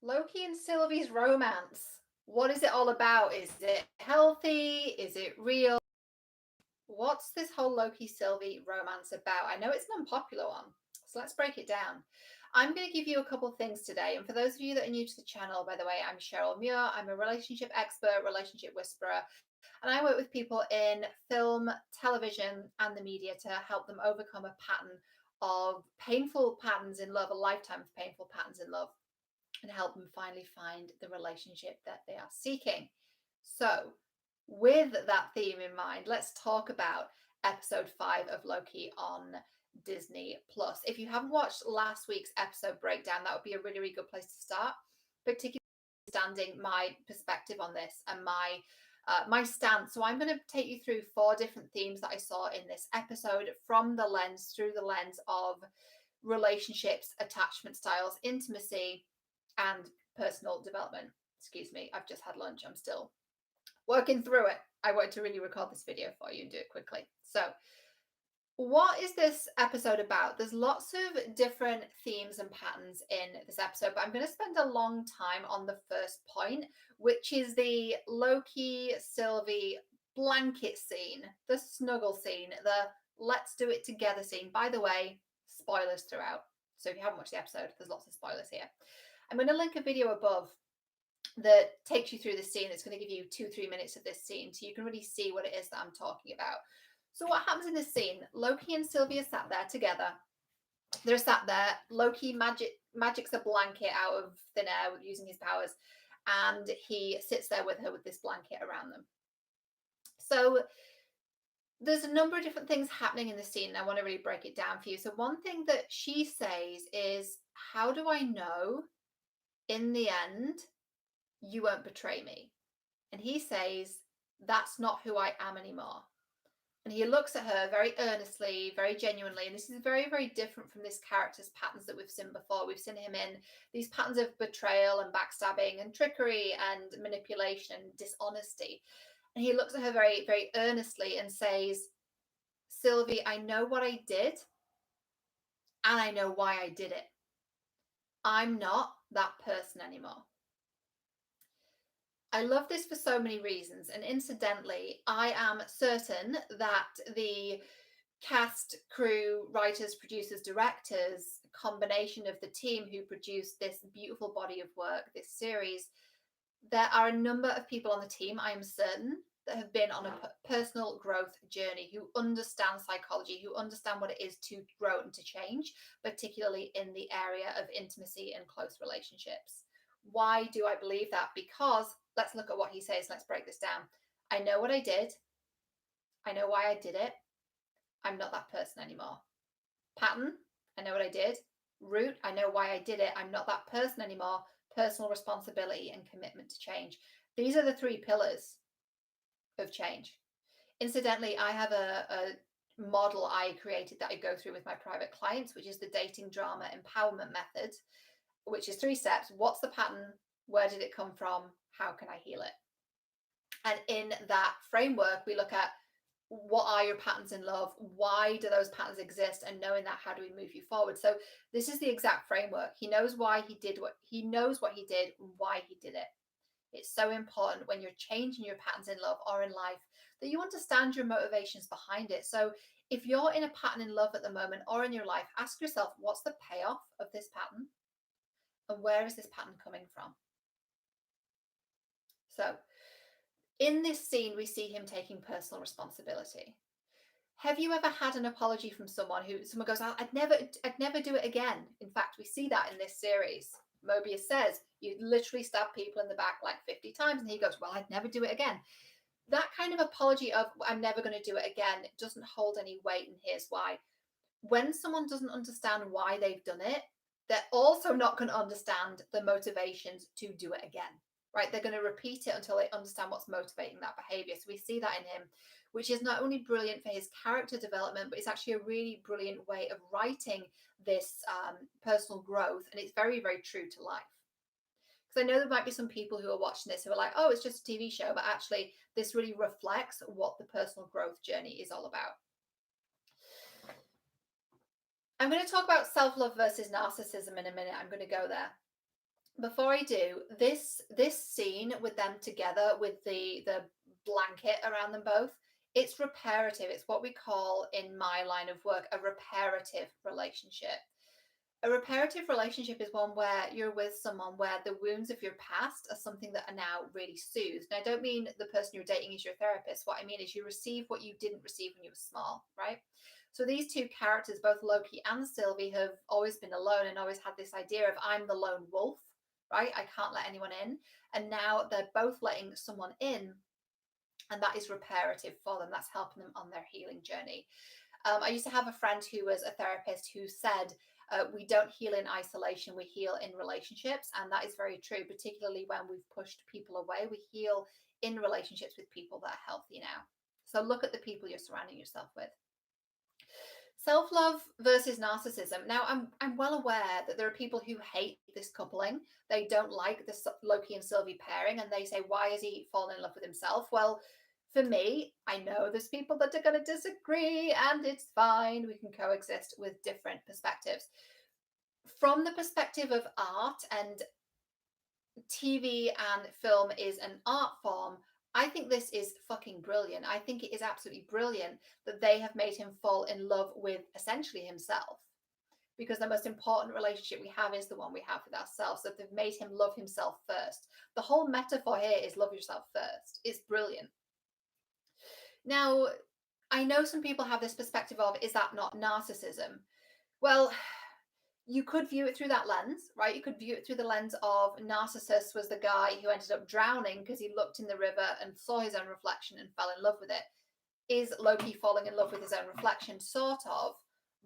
Loki and Sylvie's romance. What is it all about? Is it healthy? Is it real? What's this whole Loki Sylvie romance about? I know it's an unpopular one, so let's break it down. I'm going to give you a couple things today. And for those of you that are new to the channel, by the way, I'm Cheryl Muir. I'm a relationship expert, relationship whisperer, and I work with people in film, television, and the media to help them overcome a pattern of painful patterns in love, a lifetime of painful patterns in love, and help them finally find the relationship that they are seeking. So, with that theme in mind, let's talk about episode 5 of Loki on Disney Plus. If you haven't watched last week's episode breakdown, that would be a really, really good place to start, particularly understanding my perspective on this and my stance. So I'm going to take you through 4 different themes that I saw in this episode through the lens of relationships, attachment styles, intimacy, and personal development. Excuse me, I've just had lunch. I'm still working through it. I wanted to really record this video for you and do it quickly. So, what is this episode about? There's lots of different themes and patterns in this episode, but I'm going to spend a long time on the first point, which is the Loki Sylvie blanket scene, the snuggle scene, the let's do it together scene. By the way, spoilers throughout. So if you haven't watched the episode, there's lots of spoilers here. I'm going to link a video above that takes you through the scene. It's going to give you 2-3 minutes of this scene so you can really see what it is that I'm talking about. So what happens in this scene? Loki and Sylvie are sat there together. They're sat there. Loki magics a blanket out of thin air using his powers, and he sits there with her with this blanket around them. So there's a number of different things happening in the scene, and I want to really break it down for you. So one thing that she says is, how do I know in the end you won't betray me? And he says, that's not who I am anymore. And he looks at her very earnestly, very genuinely. And this is very, very different from this character's patterns that we've seen before. We've seen him in these patterns of betrayal and backstabbing and trickery and manipulation and dishonesty. And he looks at her very, very earnestly and says, Sylvie, I know what I did and I know why I did it. I'm not that person anymore. I love this for so many reasons. And incidentally, I am certain that the cast, crew, writers, producers, directors, combination of the team who produced this beautiful body of work, this series, there are a number of people on the team, I am certain, that have been on a personal growth journey, who understand psychology, who understand what it is to grow and to change, particularly in the area of intimacy and close relationships. Why do I believe that? Because let's look at what he says. Let's break this down. I know what I did. I know why I did it. I'm not that person anymore. Pattern, I know what I did. Root, I know why I did it. I'm not that person anymore. Personal responsibility and commitment to change. These are the 3 pillars of change. Incidentally, I have a model I created that I go through with my private clients, which is the dating drama empowerment method, which is 3 steps. What's the pattern? Where did it come from? How can I heal it? And in that framework, we look at, what are your patterns in love? Why do those patterns exist? And knowing that, how do we move you forward? So this is the exact framework. He knows why he did what he knows, what he did, why he did it. It's so important when you're changing your patterns in love or in life that you understand your motivations behind it. So if you're in a pattern in love at the moment or in your life, ask yourself, what's the payoff of this pattern? And where is this pattern coming from? So in this scene, we see him taking personal responsibility. Have you ever had an apology from someone goes, I'd never do it again? In fact, we see that in this series. Mobius says, you literally stab people in the back like 50 times. And he goes, well, I'd never do it again. That kind of apology of, I'm never going to do it again, it doesn't hold any weight. And here's why. When someone doesn't understand why they've done it, they're also not going to understand the motivations to do it again. Right? They're going to repeat it until they understand what's motivating that behavior. So we see that in him, which is not only brilliant for his character development, but it's actually a really brilliant way of writing this personal growth. And it's very, very true to life. Because I know there might be some people who are watching this who are like, oh, it's just a TV show. But actually, this really reflects what the personal growth journey is all about. I'm going to talk about self-love versus narcissism in a minute. I'm going to go there. before I do, this scene with them together with the blanket around them both, it's reparative. It's what we call in my line of work a reparative relationship. A reparative relationship is one where you're with someone where the wounds of your past are something that are now really soothed. And I don't mean the person you're dating is your therapist. What I mean is you receive what you didn't receive when you were small, right? So these two characters, both Loki and Sylvie, have always been alone and always had this idea of I'm the lone wolf, right? I can't let anyone in. And now they're both letting someone in, and that is reparative for them. That's helping them on their healing journey. I used to have a friend who was a therapist who said, we don't heal in isolation, we heal in relationships. And that is very true, particularly when we've pushed people away. We heal in relationships with people that are healthy now. So look at the people you're surrounding yourself with. Self-love versus narcissism. Now, I'm well aware that there are people who hate this coupling. They don't like the Loki and Sylvie pairing, and they say, why is he falling in love with himself? Well, for me, I know there's people that are going to disagree, and it's fine. We can coexist with different perspectives. From the perspective of art, and TV and film is an art form, I think this is fucking brilliant. I think it is absolutely brilliant that they have made him fall in love with essentially himself. Because the most important relationship we have is the one we have with ourselves. So they've made him love himself first. The whole metaphor here is love yourself first. It's brilliant. Now, I know some people have this perspective of, is that not narcissism? Well, you could view it through that lens, right? You could view it through the lens of Narcissus was the guy who ended up drowning because he looked in the river and saw his own reflection and fell in love with it. Is Loki falling in love with his own reflection? Sort of,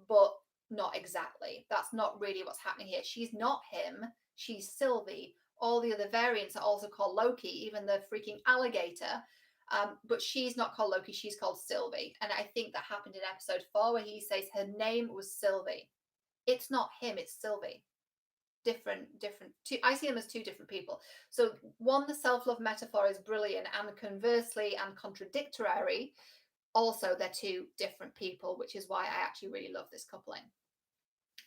but not exactly. That's not really what's happening here. She's not him, she's Sylvie. All the other variants are also called Loki, even the freaking alligator. But she's not called Loki, she's called Sylvie. And I think that happened in episode 4 where he says her name was Sylvie. It's not him, it's Sylvie. Different. I see them as two different people. So one, the self-love metaphor is brilliant, and conversely and contradictory, also they're two different people, which is why I actually really love this coupling.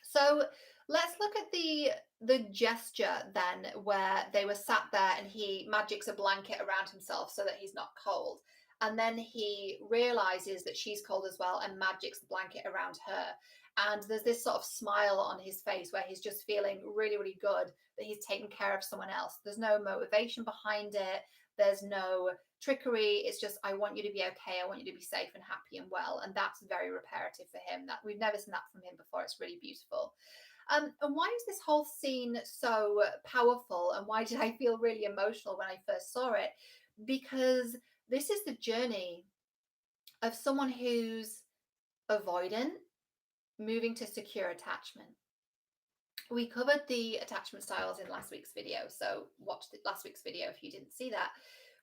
So let's look at the gesture then, where they were sat there and he magics a blanket around himself so that he's not cold. And then he realizes that she's cold as well and magics the blanket around her. And there's this sort of smile on his face where he's just feeling really, really good that he's taken care of someone else. There's no motivation behind it. There's no trickery. It's just, I want you to be okay. I want you to be safe and happy and well. And that's very reparative for him. That we've never seen that from him before. It's really beautiful. And why is this whole scene so powerful? And why did I feel really emotional when I first saw it? Because this is the journey of someone who's avoidant, moving to secure attachment. We covered the attachment styles in last week's video, so watch last week's video if you didn't see that.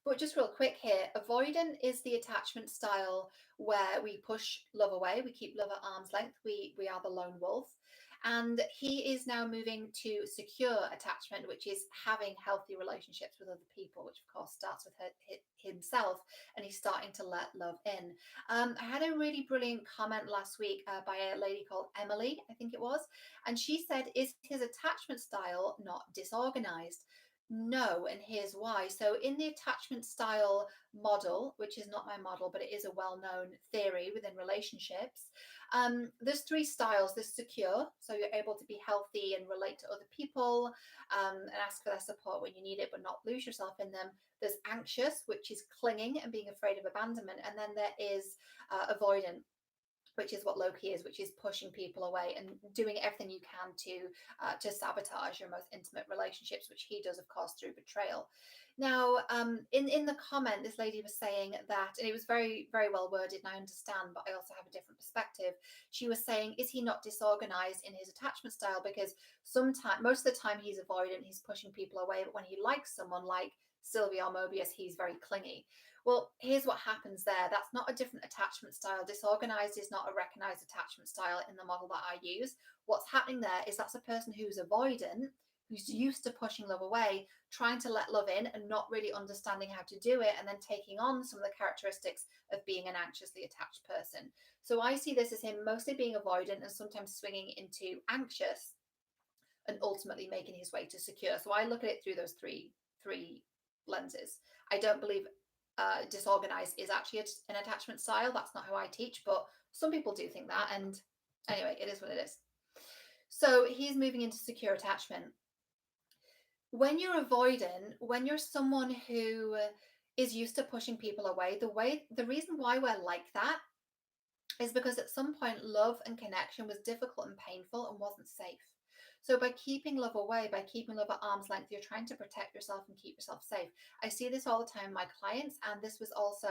But just real quick here, avoidant is the attachment style where we push love away, we keep love at arm's length, we are the lone wolf. And he is now moving to secure attachment, which is having healthy relationships with other people, which of course starts with himself, and he's starting to let love in. I had a really brilliant comment last week by a lady called Emily, I think it was, and she said, is his attachment style not disorganized? No, and here's why. So in the attachment style model, which is not my model, but it is a well-known theory within relationships, there's 3 styles. There's secure, so you're able to be healthy and relate to other people, and ask for their support when you need it, but not lose yourself in them. There's anxious, which is clinging and being afraid of abandonment. And then there is avoidant, which is what Loki is, which is pushing people away and doing everything you can to sabotage your most intimate relationships, which he does, of course, through betrayal. Now, in the comment, this lady was saying that, and it was very, very well worded, and I understand, but I also have a different perspective. She was saying, is he not disorganized in his attachment style? Because most of the time he's avoidant, he's pushing people away, but when he likes someone like Sylvie or Mobius, he's very clingy. Well, here's what happens there. That's not a different attachment style. Disorganized is not a recognized attachment style in the model that I use. What's happening there is that's a person who's avoidant, who's used to pushing love away, trying to let love in and not really understanding how to do it, and then taking on some of the characteristics of being an anxiously attached person. So I see this as him mostly being avoidant and sometimes swinging into anxious, and ultimately making his way to secure. So I look at it through those three lenses. I don't believe disorganized is actually an attachment style. That's not how I teach, but some people do think that. And anyway, it is what it is. So he's moving into secure attachment. When you're avoidant, when you're someone who is used to pushing people away, the reason why we're like that is because at some point love and connection was difficult and painful and wasn't safe. So by keeping love away, by keeping love at arm's length, you're trying to protect yourself and keep yourself safe. I see this all the time with my clients, and this was also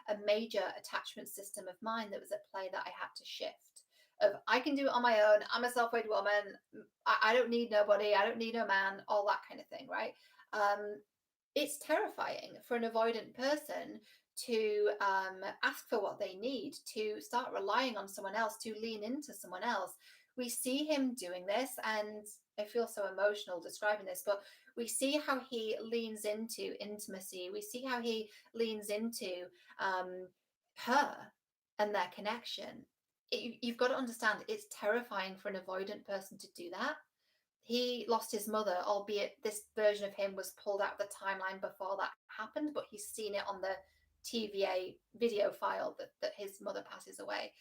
a major attachment system of mine that was at play that I had to shift. Of I can do it on my own. I'm a self-made woman. I don't need nobody. I don't need no man. All that kind of thing, right? It's terrifying for an avoidant person to ask for what they need, to start relying on someone else, to lean into someone else. We see him doing this, and I feel so emotional describing this, but we see how he leans into intimacy. We see how he leans into her and their connection. You've got to understand, it's terrifying for an avoidant person to do that. He lost his mother, albeit this version of him was pulled out of the timeline before that happened, but he's seen it on the TVA video file that his mother passes away.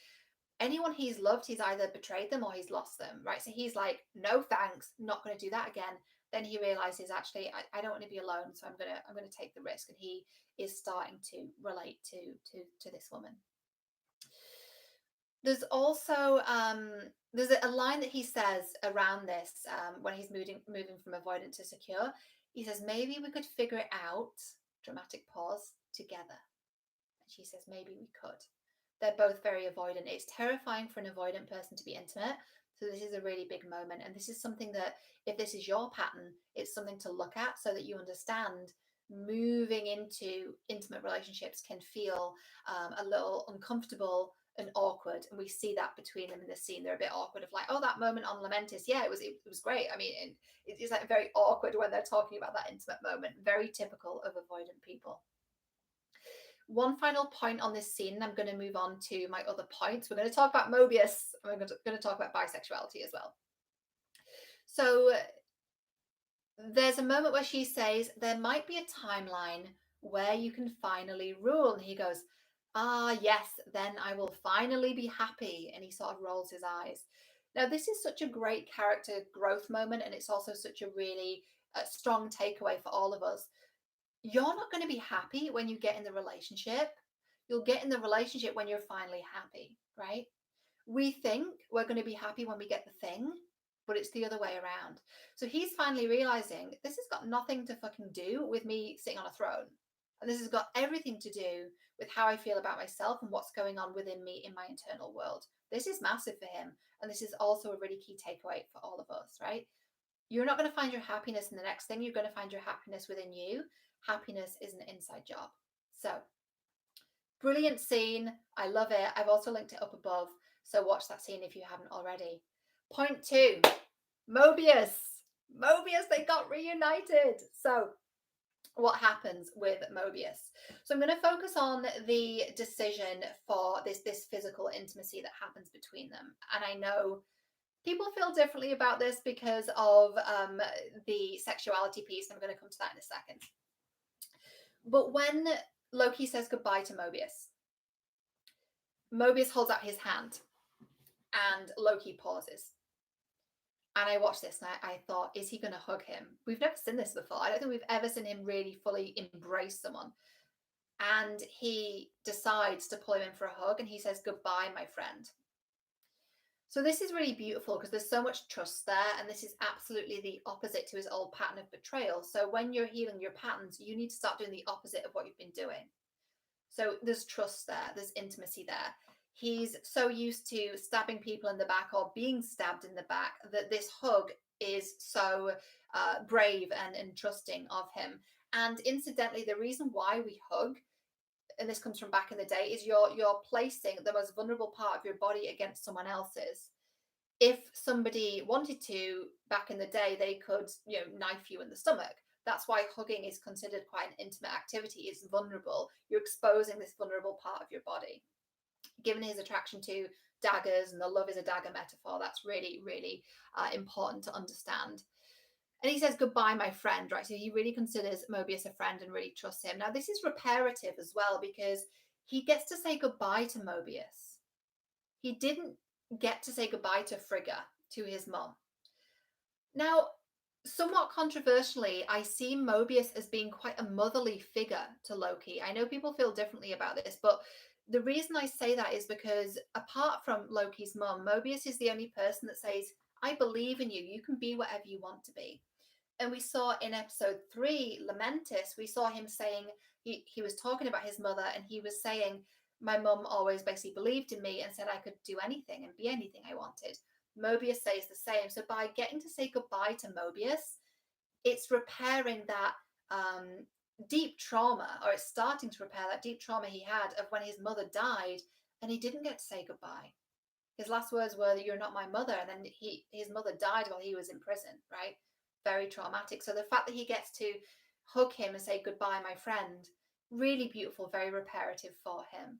Anyone he's loved, he's either betrayed them or he's lost them, right? So he's like, no thanks, not going to do that again. Then he realizes, actually, I don't want to be alone, so I'm gonna take the risk. And he is starting to relate to this woman. There's also there's a line that he says around this when he's moving from avoidant to secure. He says, maybe we could figure it out, dramatic pause, together. And she says, maybe we could. They're both very avoidant. It's terrifying for an avoidant person to be intimate. So this is a really big moment. And this is something that, if this is your pattern, it's something to look at so that you understand moving into intimate relationships can feel a little uncomfortable and awkward, and we see that between them in the scene. They're a bit awkward of like, oh, that moment on Lamentis, yeah, it was great. I mean, it's like very awkward when they're talking about that intimate moment. Very typical of avoidant people. One final point on this scene, and I'm going to move on to my other points. We're going to talk about Mobius, and we're going to talk about bisexuality as well. So there's a moment where she says, there might be a timeline where you can finally rule. And he goes, ah, yes, then I will finally be happy. And he sort of rolls his eyes. Now, this is such a great character growth moment, and it's also such a really strong takeaway for all of us. You're not going to be happy when you get in the relationship. You'll get in the relationship when you're finally happy, right? We think we're going to be happy when we get the thing, but it's the other way around. So he's finally realizing this has got nothing to fucking do with me sitting on a throne. And this has got everything to do with how I feel about myself and what's going on within me in my internal world. This is massive for him. And this is also a really key takeaway for all of us, right? You're not going to find your happiness in the next thing. You're going to find your happiness within you. Happiness is an inside job. So, brilliant scene. I love it. I've also linked it up above. So watch that scene if you haven't already. Point 2, Mobius. Mobius, they got reunited. So what happens with Mobius? So I'm going to focus on the decision for this physical intimacy that happens between them. And I know people feel differently about this because of the sexuality piece. I'm going to come to that in a second. But when Loki says goodbye to Mobius, Mobius holds out his hand and Loki pauses. And I watched this and I thought, is he going to hug him? We've never seen this before. I don't think we've ever seen him really fully embrace someone. And he decides to pull him in for a hug and he says, goodbye, my friend. So this is really beautiful because there's so much trust there. And this is absolutely the opposite to his old pattern of betrayal. So when you're healing your patterns, you need to start doing the opposite of what you've been doing. So there's trust there. There's intimacy there. He's so used to stabbing people in the back or being stabbed in the back that this hug is so brave and trusting of him. And incidentally, the reason why we hug, and this comes from back in the day, is you're placing the most vulnerable part of your body against someone else's. If somebody wanted to, back in the day, they could, knife you in the stomach. That's why hugging is considered quite an intimate activity. It's vulnerable. You're exposing this vulnerable part of your body. Given his attraction to daggers and the love is a dagger metaphor. That's really, really important to understand. And he says, goodbye, my friend, right? So he really considers Mobius a friend and really trusts him. Now, this is reparative as well, because he gets to say goodbye to Mobius. He didn't get to say goodbye to Frigga, to his mum. Now, somewhat controversially, I see Mobius as being quite a motherly figure to Loki. I know people feel differently about this, but the reason I say that is because apart from Loki's mum, Mobius is the only person that says, I believe in you. You can be whatever you want to be. And we saw in episode 3, Lamentis, we saw him saying, he was talking about his mother, and he was saying, my mum always basically believed in me and said I could do anything and be anything I wanted. Mobius says the same. So by getting to say goodbye to Mobius, it's repairing that deep trauma, or it's starting to repair that deep trauma he had of when his mother died and he didn't get to say goodbye. His last words were that you're not my mother, and then his mother died while he was in prison, right? Very traumatic. So the fact that he gets to hug him and say goodbye, my friend, really beautiful, very reparative for him.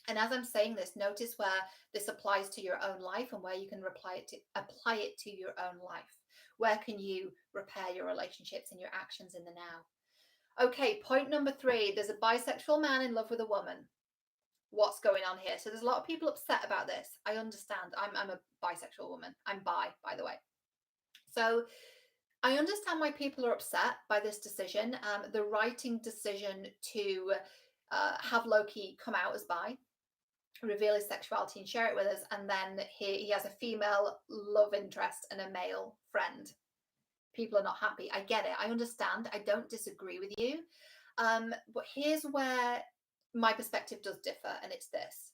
And as I'm saying this, notice where this applies to your own life and where you can apply it to your own life. Where can you repair your relationships and your actions in the now? Okay, point number 3. There's a bisexual man in love with a woman. What's going on here? So there's a lot of people upset about this. I understand. I'm a bisexual woman. I'm bi, by the way. So I understand why people are upset by this decision. The writing decision to have Loki come out as bi, reveal his sexuality and share it with us, and then he has a female love interest and a male friend. People are not happy. I get it. I understand. I don't disagree with you. But here's where my perspective does differ, and it's this.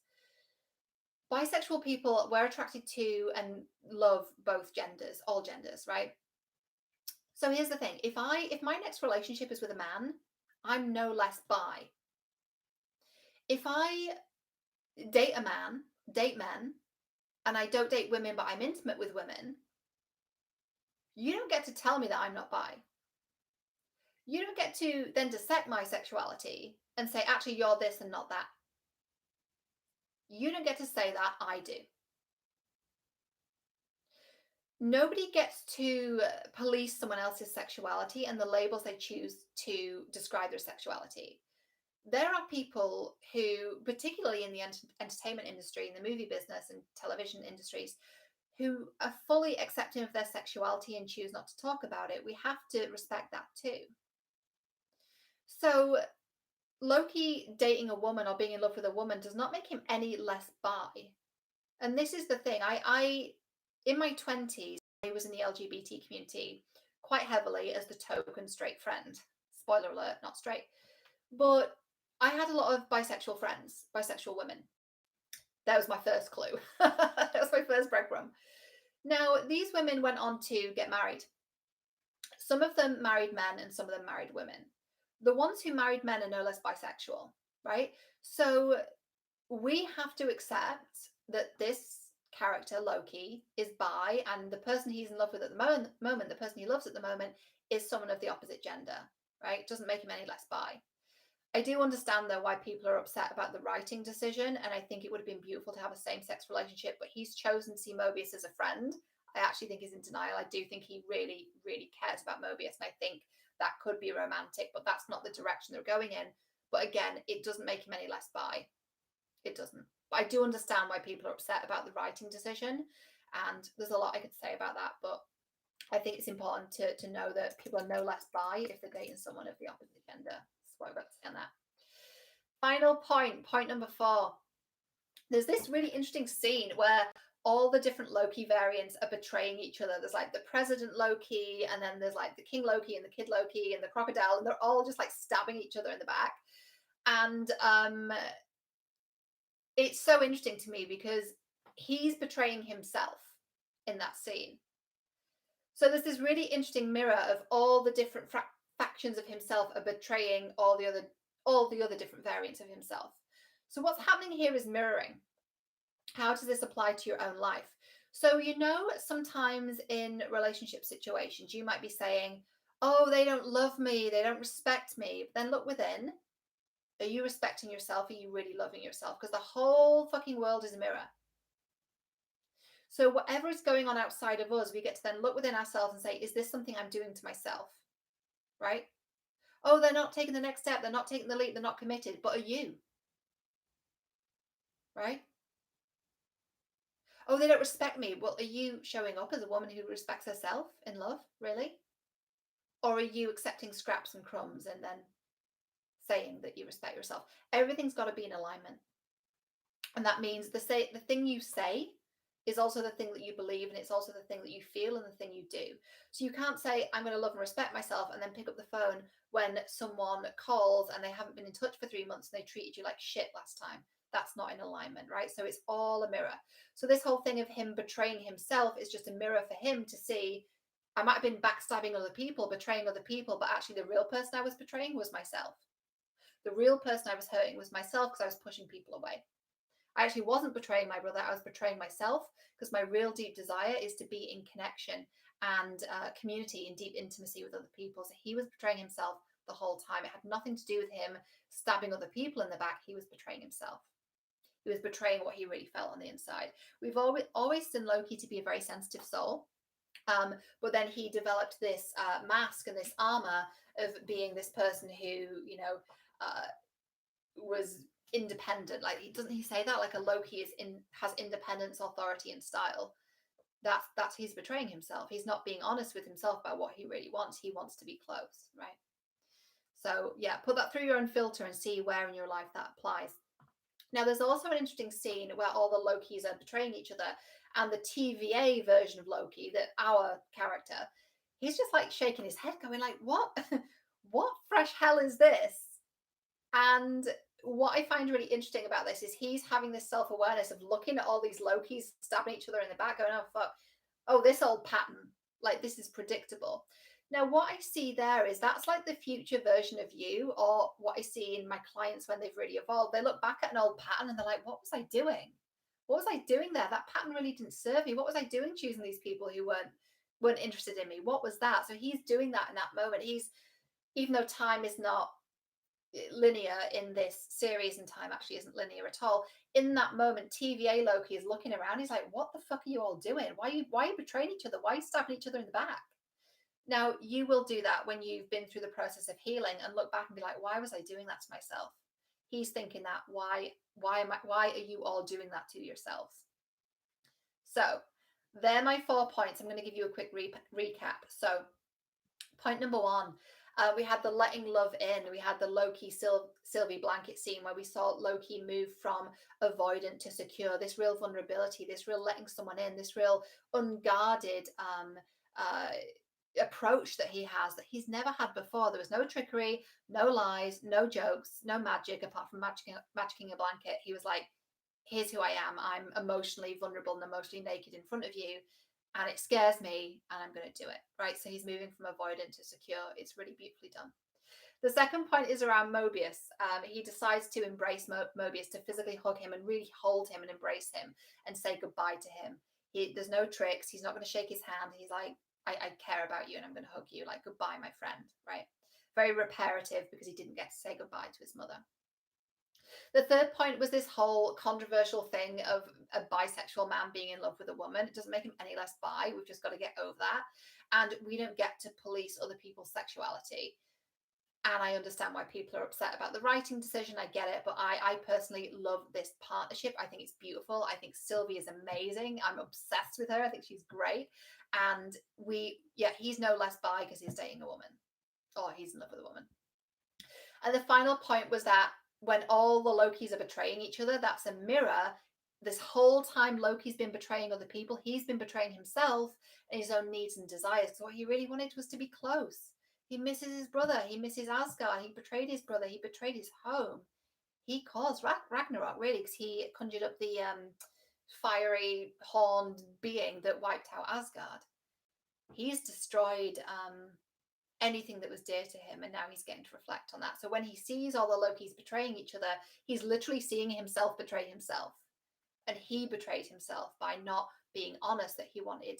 Bisexual people, we're attracted to and love both genders, all genders, right? So here's the thing. If my next relationship is with a man, I'm no less bi. If I date a man, date men, and I don't date women, but I'm intimate with women, you don't get to tell me that I'm not bi. You don't get to then dissect my sexuality and say, actually, you're this and not that. You don't get to say that. I do. Nobody gets to police someone else's sexuality and the labels they choose to describe their sexuality. There are people who, particularly in the entertainment industry, in the movie business and television industries, who are fully accepting of their sexuality and choose not to talk about it. We have to respect that too. So Loki dating a woman or being in love with a woman does not make him any less bi. And this is the thing. I in my 20s, I was in the LGBT community quite heavily as the token straight friend. Spoiler alert, not straight. But I had a lot of bisexual friends, bisexual women. That was my first clue. That was my first breadcrumb. Now, these women went on to get married. Some of them married men and some of them married women. The ones who married men are no less bisexual, right? So we have to accept that this character, Loki, is bi, and the person he's in love with at the moment, the person he loves at the moment, is someone of the opposite gender, right? It doesn't make him any less bi. I do understand, though, why people are upset about the writing decision, and I think it would have been beautiful to have a same-sex relationship, but he's chosen to see Mobius as a friend. I actually think he's in denial. I do think he really, really cares about Mobius, and I think that could be romantic, but that's not the direction they're going in. But again, it doesn't make him any less bi. It doesn't. But I do understand why people are upset about the writing decision, and there's a lot I could say about that, but I think it's important to know that people are no less bi if they're dating someone of the opposite gender. That's what I've got to say on that. Final point number 4. There's this really interesting scene where all the different Loki variants are betraying each other. There's like the President Loki, and then there's like the King Loki and the Kid Loki and the Crocodile, and they're all just like stabbing each other in the back. And it's so interesting to me because he's betraying himself in that scene. So there's this really interesting mirror of all the different factions of himself are betraying all the other different variants of himself. So what's happening here is mirroring. How does this apply to your own life? So, sometimes in relationship situations, you might be saying, oh, they don't love me, they don't respect me. But then look within. Are you respecting yourself? Are you really loving yourself? Because the whole fucking world is a mirror. So whatever is going on outside of us, we get to then look within ourselves and say, is this something I'm doing to myself? Right? Oh, they're not taking the next step. They're not taking the leap. They're not committed. But are you? Right? Oh, they don't respect me. Well, are you showing up as a woman who respects herself in love? Really? Or are you accepting scraps and crumbs and then saying that you respect yourself? Everything's got to be in alignment. And that means the thing you say is also the thing that you believe, and it's also the thing that you feel and the thing you do. So you can't say, I'm going to love and respect myself, and then pick up the phone when someone calls and they haven't been in touch for 3 months and they treated you like shit last time. That's not in alignment, right? So it's all a mirror. So this whole thing of him betraying himself is just a mirror for him to see, I might have been backstabbing other people, betraying other people, but actually the real person I was betraying was myself. The real person I was hurting was myself because I was pushing people away. I actually wasn't betraying my brother, I was betraying myself, because my real deep desire is to be in connection and community and deep intimacy with other people. So he was betraying himself the whole time. It had nothing to do with him stabbing other people in the back. He was betraying himself. He was betraying what he really felt on the inside. We've always seen Loki to be a very sensitive soul. But then he developed this mask and this armor of being this person who, was independent. Like, doesn't he say that? Like, a Loki has independence, authority, and style. That's he's betraying himself. He's not being honest with himself about what he really wants. He wants to be close, right? So yeah, put that through your own filter and see where in your life that applies. Now, there's also an interesting scene where all the Lokis are betraying each other, and the TVA version of Loki, that our character, he's just like shaking his head, going like, "What? What fresh hell is this?" And what I find really interesting about this is he's having this self-awareness of looking at all these Lokis stabbing each other in the back, going, "Oh fuck, oh, this old pattern, like this is predictable." Now, what I see there is that's like the future version of you, or what I see in my clients when they've really evolved. They look back at an old pattern and they're like, "What was I doing? What was I doing there? That pattern really didn't serve me. What was I doing choosing these people who weren't interested in me? What was that?" So he's doing that in that moment. He's, even though time is not linear in this series, and time actually isn't linear at all, in that moment TVA Loki is looking around. He's like, what the fuck are you all doing? Why are you betraying each other? Why are you stabbing each other in the back? Now, you will do that when you've been through the process of healing and look back and be like, why was I doing that to myself? He's thinking that, why are you all doing that to yourselves? So they're my 4 points. I'm going to give you a quick recap. So point number 1, we had the letting love in. We had the Loki Sylvie blanket scene where we saw Loki move from avoidant to secure, this real vulnerability, this real letting someone in, this real unguarded approach that he has that he's never had before. There was no trickery, no lies, no jokes, no magic, apart from magicking a blanket. He was like, here's who I am. I'm emotionally vulnerable and emotionally naked in front of you, and it scares me, and I'm going to do it, right? So he's moving from avoidant to secure. It's really beautifully done. The second point is around Mobius. He decides to embrace Mobius, to physically hug him and really hold him and embrace him and say goodbye to him. There's no tricks. He's not going to shake his hand. He's like, I care about you and I'm going to hug you. Like, goodbye, my friend, right? Very reparative, because he didn't get to say goodbye to his mother. The third point was this whole controversial thing of a bisexual man being in love with a woman. It doesn't make him any less bi. We've just got to get over that. And we don't get to police other people's sexuality. And I understand why people are upset about the writing decision. I get it. But I personally love this partnership. I think it's beautiful. I think Sylvie is amazing. I'm obsessed with her. I think she's great. And he's no less bi because he's dating a woman, or he's in love with a woman. And the final point was that when all the Lokis are betraying each other, that's a mirror. This whole time Loki's been betraying other people, he's been betraying himself and his own needs and desires. So what he really wanted was to be close. He misses his brother. He misses Asgard. He betrayed his brother. He betrayed his home. He caused Ragnarok, really, because he conjured up the fiery horned being that wiped out Asgard. He's destroyed anything that was dear to him, and now he's getting to reflect on that. So when he sees all the Lokis betraying each other, he's literally seeing himself betray himself. And he betrayed himself by not being honest that he wanted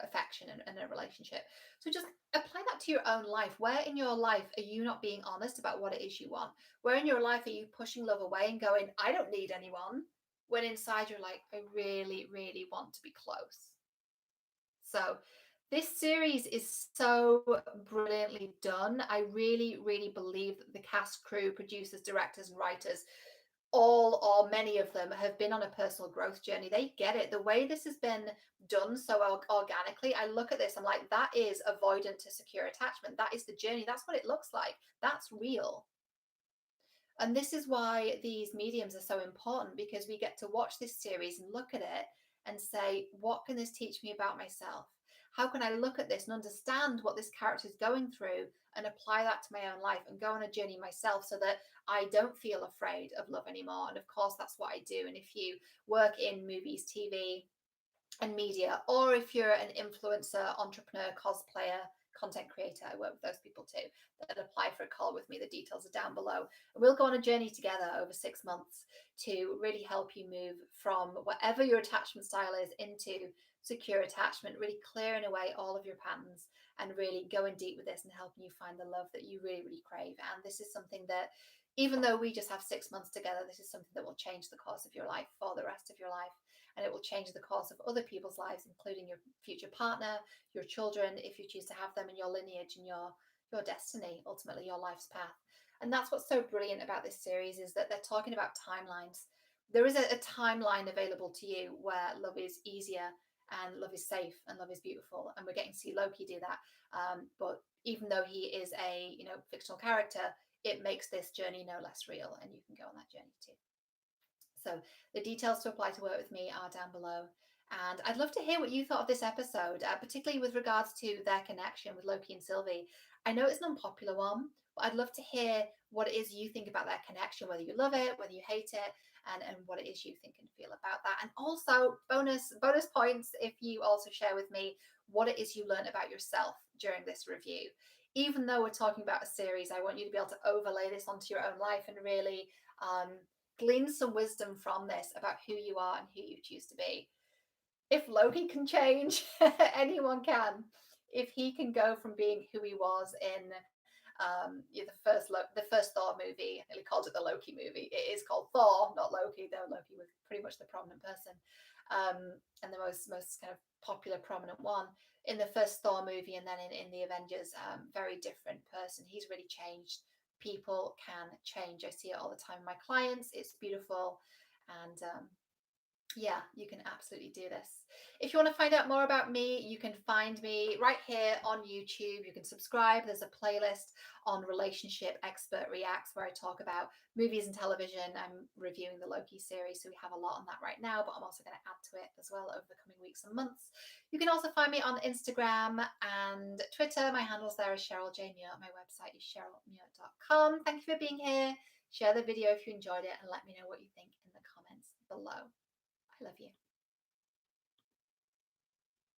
affection and a relationship. So just apply that to your own life. Where in your life are you not being honest about what it is you want? Where in your life are you pushing love away and going, I don't need anyone? when inside you're like, I really, really want to be close. So this series is so brilliantly done. I really, really believe that the cast, crew, producers, directors, and writers, all or many of them, have been on a personal growth journey. They get it. The way this has been done so organically, I look at this, I'm like, that is avoidant to secure attachment. That is the journey. That's what it looks like. That's real. And this is why these mediums are so important, because we get to watch this series and look at it and say, what can this teach me about myself? How can I look at this and understand what this character is going through and apply that to my own life and go on a journey myself, so that I don't feel afraid of love anymore? And of course, that's what I do. And if you work in movies, TV, and media, or if you're an influencer, entrepreneur, cosplayer, content creator, I work with those people too, that apply for a call with me. The details are down below. And we'll go on a journey together over 6 months to really help you move from whatever your attachment style is into secure attachment, really clearing away all of your patterns and really going deep with this and helping you find the love that you really, really crave. And this is something that, even though we just have 6 months together, this is something that will change the course of your life for the rest of your life. And it will change the course of other people's lives, including your future partner, your children, if you choose to have them, in your lineage and your destiny, ultimately your life's path. And that's what's so brilliant about this series, is that they're talking about timelines. There is a timeline available to you where love is easier and love is safe and love is beautiful, and we're getting to see Loki do that. But even though he is a fictional character, it makes this journey no less real, and you can go on that journey too. So the details to apply to work with me are down below. And I'd love to hear what you thought of this episode, particularly with regards to their connection with Loki and Sylvie. I know it's an unpopular one, but I'd love to hear what it is you think about their connection, whether you love it, whether you hate it, and what it is you think and feel about that. And also bonus points if you also share with me what it is you learned about yourself during this review. Even though we're talking about a series, I want you to be able to overlay this onto your own life and really glean some wisdom from this about who you are and who you choose to be. If Loki can change, anyone can. If he can go from being who he was in the first Thor movie, he called it the Loki movie. It is called Thor, not Loki, though Loki was pretty much the prominent person, and the most kind of popular prominent one in the first Thor movie, and then in the Avengers. Very different person. He's really changed. People can change. I see it all the time with my clients. It's beautiful, and yeah, you can absolutely do this. If you want to find out more about me, you can find me right here on YouTube. You can subscribe. There's a playlist on Relationship Expert Reacts where I talk about movies and television. I'm reviewing the Loki series, so we have a lot on that right now, but I'm also going to add to it as well over the coming weeks and months. You can also find me on Instagram and Twitter. My handle's there is Cheryl J. Muir. My website is cherylmuir.com. Thank you for being here. Share the video if you enjoyed it, and let me know what you think in the comments below. I love you.